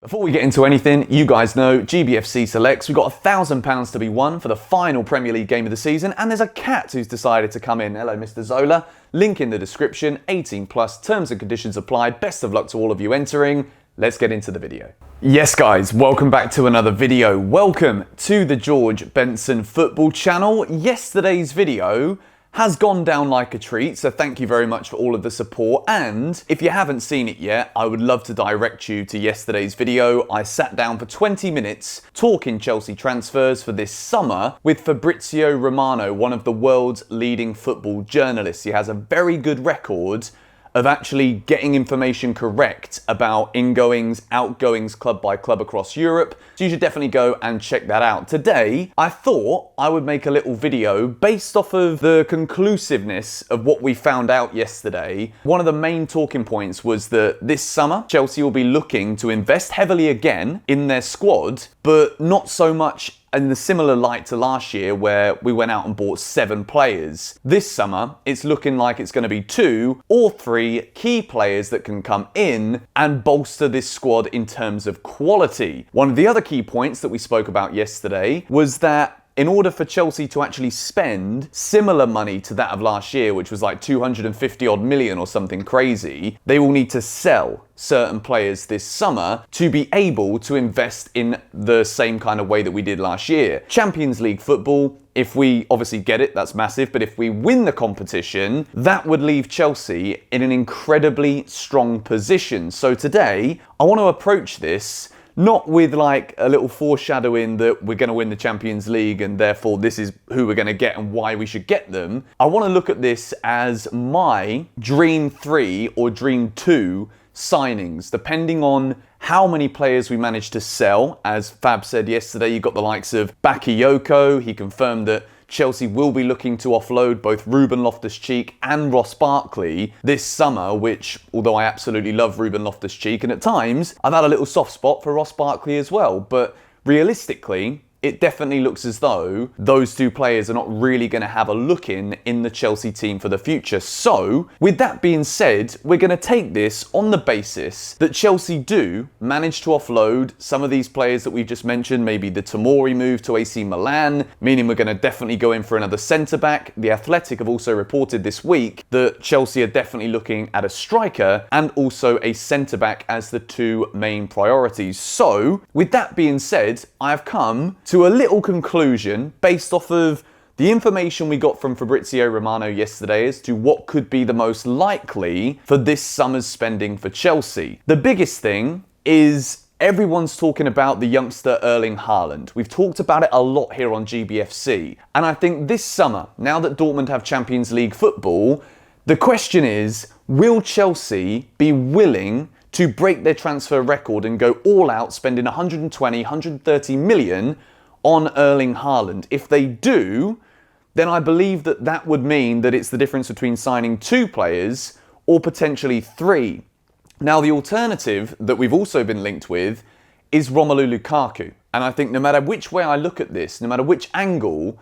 Before we get into anything, you guys know GBFC Selects, we've got £1,000 to be won for the final Premier League game of the season, and there's a cat who's decided to come in. Hello, Mr. Zola. Link in the description, 18 plus, terms and conditions apply. Best of luck to all of you entering. Let's get into the video. Yes guys, welcome back to another video. Welcome to the George Benson football channel. Yesterday's video has gone down like a treat, so thank you very much for all of the support. And if you haven't seen it yet, I would love to direct you to yesterday's video. I sat down for 20 minutes talking Chelsea transfers for this summer with Fabrizio Romano, one of the world's leading football journalists. He has a very good record of actually getting information correct about ingoings, outgoings, club by club across Europe. So you should definitely go and check that out. Today, I thought I would make a little video based off of the conclusiveness of what we found out yesterday. One of the main talking points was that this summer, Chelsea will be looking to invest heavily again in their squad, but not so much in the similar light to last year where we went out and bought 7 players. This summer, it's looking like it's going to be 2 or 3 key players that can come in and bolster this squad in terms of quality. One of the other key points that we spoke about yesterday was that in order for Chelsea to actually spend similar money to that of last year, which was like 250 odd million or something crazy, they will need to sell certain players this summer to be able to invest in the same kind of way that we did last year. Champions League football, if we obviously get it, that's massive, but if we win the competition, that would leave Chelsea in an incredibly strong position. So today, I want to approach this not with like a little foreshadowing that we're going to win the Champions League and therefore this is who we're going to get and why we should get them. I want to look at this as my dream 3 or dream 2 signings, depending on how many players we managed to sell. As Fab said yesterday, you got the likes of Bakayoko. He confirmed that Chelsea will be looking to offload both Ruben Loftus-Cheek and Ross Barkley this summer, which, although I absolutely love Ruben Loftus-Cheek, and at times I've had a little soft spot for Ross Barkley as well, but realistically, it definitely looks as though those 2 players are not really going to have a look in the Chelsea team for the future. So, with that being said, we're going to take this on the basis that Chelsea do manage to offload some of these players that we've just mentioned, maybe the Tomori move to AC Milan, meaning we're going to definitely go in for another centre-back. The Athletic have also reported this week that Chelsea are definitely looking at a striker and also a centre-back as the 2 main priorities. So, with that being said, I've come to a little conclusion based off of the information we got from Fabrizio Romano yesterday as to what could be the most likely for this summer's spending for Chelsea. The biggest thing is everyone's talking about the youngster Erling Haaland. We've talked about it a lot here on GBFC. And I think this summer, now that Dortmund have Champions League football, the question is, will Chelsea be willing to break their transfer record and go all out, spending 120, 130 million on Erling Haaland? If they do, then I believe that that would mean that it's the difference between signing 2 players or potentially 3. Now, the alternative that we've also been linked with is Romelu Lukaku. And I think no matter which way I look at this, no matter which angle,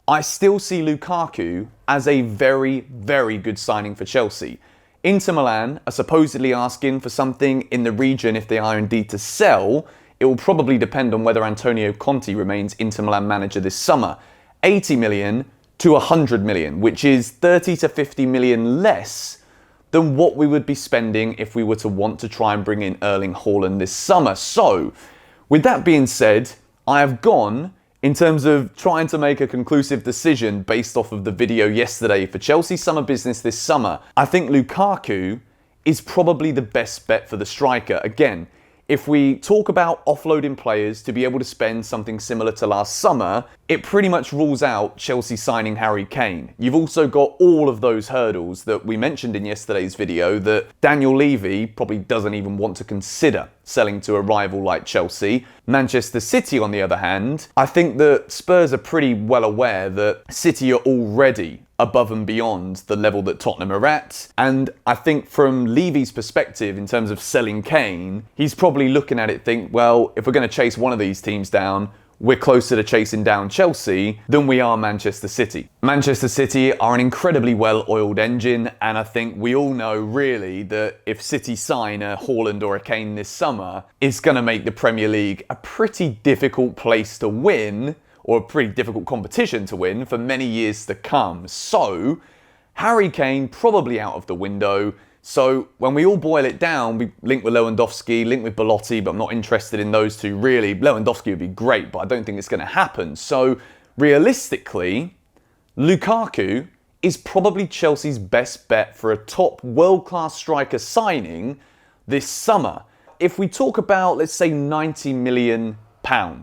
I still see Lukaku as a very, very good signing for Chelsea. Inter Milan are supposedly asking for something in the region if they are indeed to sell. It will probably depend on whether Antonio Conte remains Inter Milan manager this summer. 80 million to 100 million, which is 30 to 50 million less than what we would be spending if we were to want to try and bring in Erling Haaland this summer. So, with that being said, I have gone in terms of trying to make a conclusive decision based off of the video yesterday for Chelsea's summer business this summer. I think Lukaku is probably the best bet for the striker. Again, if we talk about offloading players to be able to spend something similar to last summer, it pretty much rules out Chelsea signing Harry Kane. You've also got all of those hurdles that we mentioned in yesterday's video that Daniel Levy probably doesn't even want to consider selling to a rival like Chelsea. Manchester City, on the other hand, I think that Spurs are pretty well aware that City are already above and beyond the level that Tottenham are at. And I think from Levy's perspective, in terms of selling Kane, he's probably looking at it, think, well, if we're going to chase one of these teams down, we're closer to chasing down Chelsea than we are Manchester City. Manchester City are an incredibly well-oiled engine, and I think we all know really that if City sign a Haaland or a Kane this summer, it's going to make the Premier League a pretty difficult place to win, or a pretty difficult competition to win for many years to come. So, Harry Kane probably out of the window. So when we all boil it down, we link with Lewandowski, link with Belotti, but I'm not interested in those two really. Lewandowski would be great, but I don't think it's going to happen. So realistically, Lukaku is probably Chelsea's best bet for a top world-class striker signing this summer. If we talk about, let's say, £90 million,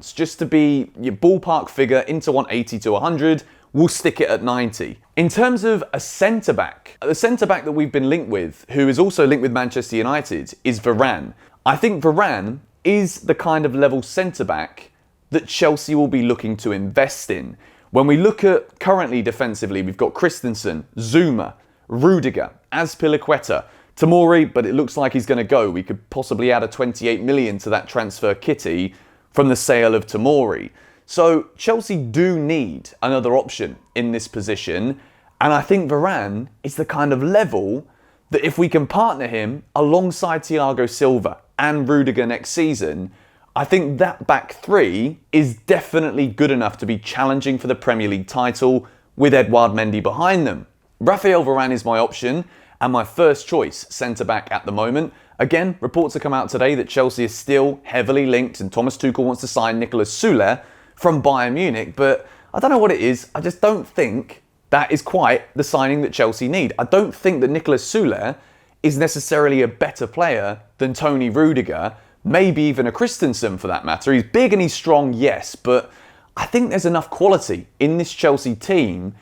just to be your ballpark figure into 180 to 100, we'll stick it at 90. In terms of a centre-back, the centre-back that we've been linked with, who is also linked with Manchester United, is Varane. I think Varane is the kind of level centre-back that Chelsea will be looking to invest in. When we look at currently defensively, we've got Christensen, Zuma, Rudiger, Azpilicueta, Tomori, but it looks like he's going to go. We could possibly add a 28 million to that transfer kitty from the sale of Tomori. So Chelsea do need another option in this position, and I think Varane is the kind of level that if we can partner him alongside Thiago Silva and Rudiger next season, I think that back three is definitely good enough to be challenging for the Premier League title with Edouard Mendy behind them. Raphael Varane is my option and my first choice centre-back at the moment. Again, reports have come out today that Chelsea is still heavily linked and Thomas Tuchel wants to sign Nicolas Süle from Bayern Munich, but I don't know what it is. I just don't think that is quite the signing that Chelsea need. I don't think that Nicolas Süle is necessarily a better player than Tony Rudiger, maybe even a Christensen for that matter. He's big and he's strong, yes, but I think there's enough quality in this Chelsea team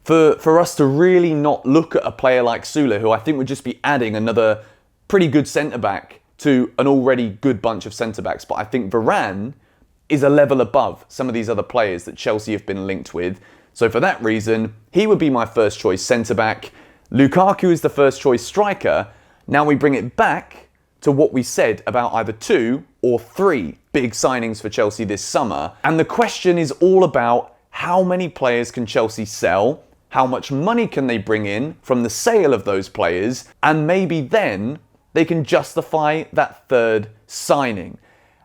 for us to really not look at a player like Süle, who I think would just be adding another pretty good centre-back to an already good bunch of centre-backs. But I think Varane is a level above some of these other players that Chelsea have been linked with. So for that reason, he would be my first choice centre-back. Lukaku is the first choice striker. Now we bring it back to what we said about either 2 or 3 big signings for Chelsea this summer. And the question is all about how many players can Chelsea sell, how much money can they bring in from the sale of those players, and maybe then they can justify that third signing.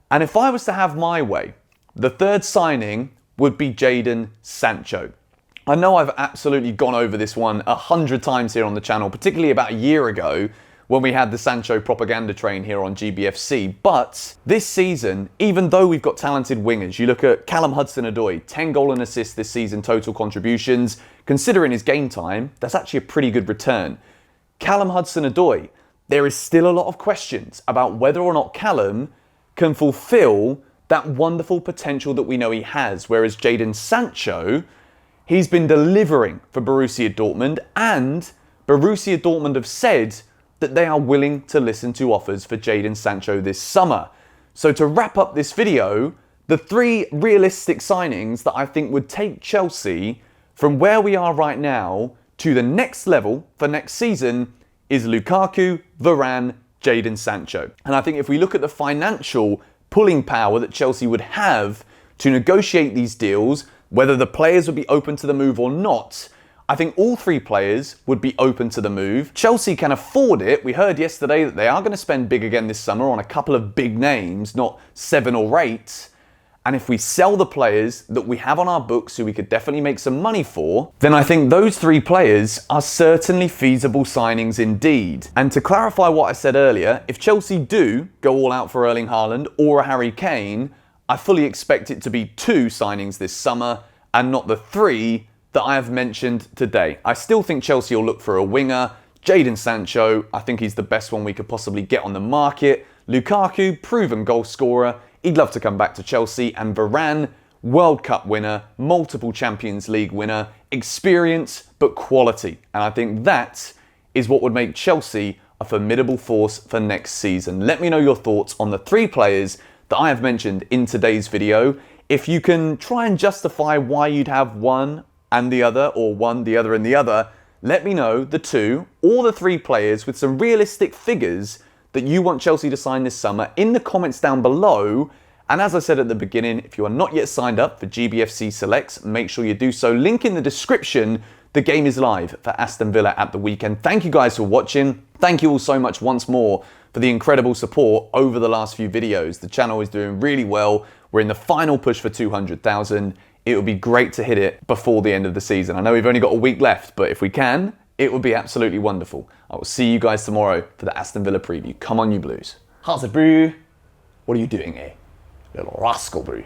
And if I was to have my way, the third signing would be Jadon Sancho. I know I've absolutely gone over this one 100 times here on the channel, particularly about a year ago when we had the Sancho propaganda train here on GBFC. But this season, even though we've got talented wingers, you look at Callum Hudson-Odoi, 10 goal and assists this season, total contributions. Considering his game time, that's actually a pretty good return. Callum Hudson-Odoi, there is still a lot of questions about whether or not Callum can fulfill that wonderful potential that we know he has. Whereas Jadon Sancho, he's been delivering for Borussia Dortmund, and Borussia Dortmund have said that they are willing to listen to offers for Jadon Sancho this summer. So to wrap up this video, the 3 realistic signings that I think would take Chelsea from where we are right now to the next level for next season is Lukaku, Varane, Jadon Sancho. And I think if we look at the financial pulling power that Chelsea would have to negotiate these deals, whether the players would be open to the move or not, I think all 3 players would be open to the move. Chelsea can afford it. We heard yesterday that they are going to spend big again this summer on a couple of big names, not 7 or 8. And if we sell the players that we have on our books who we could definitely make some money for, then I think those 3 players are certainly feasible signings indeed. And to clarify what I said earlier, if Chelsea do go all out for Erling Haaland or a Harry Kane, I fully expect it to be 2 signings this summer and not the 3 that I have mentioned today. I still think Chelsea will look for a winger. Jadon Sancho, I think he's the best one we could possibly get on the market. Lukaku, proven goal scorer. He'd love to come back to Chelsea. And Varane, World Cup winner, multiple Champions League winner, experience but quality. And I think that is what would make Chelsea a formidable force for next season. Let me know your thoughts on the 3 players that I have mentioned in today's video. If you can try and justify why you'd have one and the other, or one, the other and the other, let me know the 2 or the 3 players with some realistic figures that you want Chelsea to sign this summer in the comments down below. And as I said at the beginning, if you are not yet signed up for GBFC Selects, make sure you do so. Link in the description. The game is live for Aston Villa at the weekend. Thank you guys for watching. Thank you all so much once more for the incredible support over the last few videos. The channel is doing really well. We're in the final push for 200,000. It would be great to hit it before the end of the season. I know we've only got a week left, but if we can, it would be absolutely wonderful. I will see you guys tomorrow for the Aston Villa preview. Come on, you Blues. How's it, bro? What are you doing here? Little rascal, bro.